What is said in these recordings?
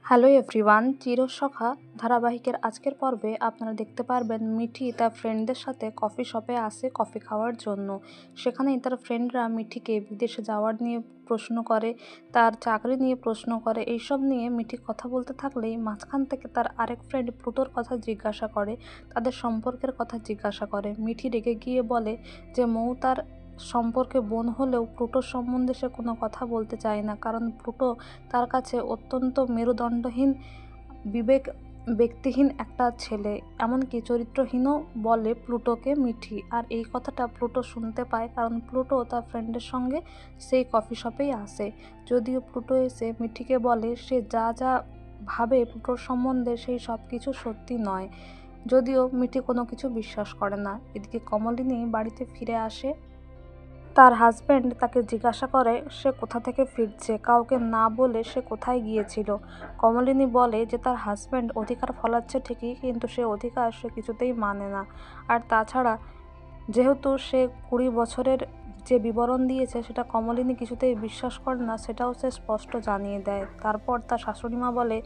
Hello everyone, Chirosakha ধারাবাহিকের আজকের পর্বে আপনারা দেখতে পারবেন মিঠি তার ফ্রেন্ডদের সাথে কফি শপে আসে কফি খাওয়ার জন্য। সেখানেই তার ফ্রেন্ডরা মিঠিকে বিদেশে যাওয়ার নিয়ে প্রশ্ন করে, তার চাকরি নিয়ে প্রশ্ন করে। এইসব নিয়ে মিঠি কথা বলতে থাকলেই মাঝখান থেকে তার আরেক ফ্রেন্ড প্লুটোর কথা জিজ্ঞাসা করে, তাদের সম্পর্কের কথা জিজ্ঞাসা করে। মিঠি রেগে গিয়ে বলে যে মৌ তার সম্পর্কে বোন হলেও প্লুটোর সম্বন্ধে সে কোনো কথা বলতে চায় না, কারণ প্লুটো তার কাছে অত্যন্ত মেরুদণ্ডহীন, বিবেক ব্যক্তিহীন একটা ছেলে, এমনকি চরিত্রহীনও বলে প্লুটোকে মিঠি। আর এই কথাটা প্লুটো শুনতে পায়, কারণ প্লুটো তার ফ্রেন্ডের সঙ্গে সেই কফি শপেই আসে। যদিও প্লুটো এসে মিঠিকে বলে সে যা যা ভাবে প্লুটোর সম্বন্ধে সেই সব কিছু সত্যি নয়, যদিও মিঠি কোনো কিছু বিশ্বাস করে না। এদিকে কমলিনী বাড়িতে ফিরে আসে। তার হাজব্যান্ড তাকে জিজ্ঞাসা করে সে কোথা থেকে ফিরছে, কাউকে না বলে সে কোথায় গিয়েছিল। কমলিনী বলে যে তার হাজব্যান্ড অধিকার ফলাচ্ছে ঠিকই, কিন্তু সে অধিকার সে কিছুতেই মানে না। আর তাছাড়া যেহেতু সে 20 বছরের যে বিবরণ দিয়েছে সেটা কমলিনী কিছুতেই বিশ্বাস করে না, সেটাও সে স্পষ্ট জানিয়ে দেয়। তারপর তার শাশুড়িমা বলে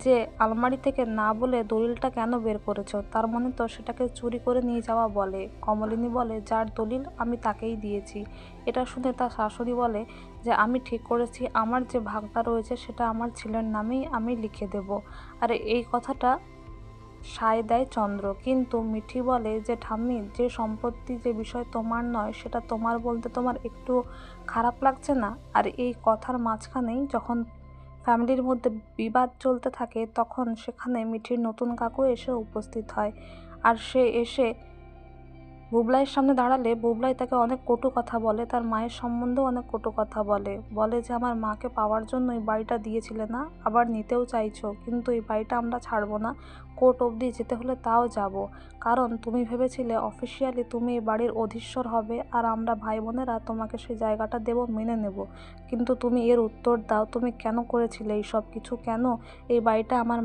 যে আলমারি থেকে না বলে দলিলটা কেন বের করেছো, তার মানে তো সেটাকে চুরি করে নিয়ে যাওয়া বলে। কমলিনী বলে যার দলিল আমি তাকেই দিয়েছি। এটা শুনে তার শাশুড়ি বলে যে আমি ঠিক করেছি আমার যে ভাগটা রয়েছে সেটা আমার ছেলের নামেই আমি লিখে দেব। আর এই কথাটা সায় দেয় চন্দ্র। কিন্তু মিঠি বলে যে ঠাম্মি, যে সম্পত্তি যে বিষয় তোমার নয় সেটা তোমার বলতে তোমার একটু খারাপ লাগছে না? আর এই কথার মাঝখানেই যখন ফ্যামিলির মধ্যে বিবাদ চলতে থাকে, তখন সেখানে মিঠির নতুন কাকু এসে উপস্থিত হয়। আর সে এসে বুবলাইয়ের সামনে দাঁড়ালে বুবলাই তাকে অনেক কটু কথা বলে, তার মায়ের সম্বন্ধেও অনেক কটু কথা বলে। বলে যে আমার মাকে পাওয়ার জন্য এই বাড়িটা দিয়েছিলে না, আবার নিতেও চাইছো, কিন্তু এই বাড়িটা আমরা ছাড়বো না, কোর্ট অবধি যেতে হলে তাও যাব, কারণ তুমি ভেবেছিলে অফিসিয়ালি তুমি এই বাড়ির অধীশ্বর হবে আর আমরা ভাই বোনেরা তোমাকে সেই জায়গাটা দেব, মেনে নেব। কিন্তু তুমি এর উত্তর দাও, তুমি কেন করেছিলে এই সব কিছু, কেন এই বাড়িটা আমার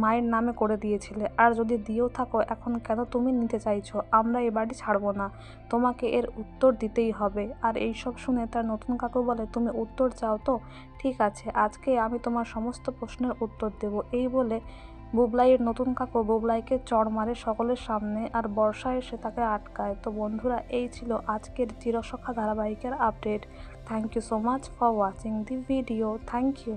মায়ের নামে করে দিয়েছিলে, আর যদি দিয়েও থাকো এখন কেন তুমি নিতে চাইছো? আমরা এ বাড়ি ছাড়বো না, তোমাকে এর উত্তর দিতেই হবে। আর এই সব শুনে তার নতুন কাকু বলে তুমি উত্তর চাও তো, ঠিক আছে, আজকে আমি তোমার সমস্ত প্রশ্নের উত্তর দেব। এই বলে বুবলাইয়ের নতুন কাকু বুবলাইকে চড় মারে সকলের সামনে, আর বর্ষা এসে তাকে আটকায়। তো বন্ধুরা, এই ছিল আজকের চিরসখা ধারাবাহিকের আপডেট। Thank you so much for watching the video. Thank you.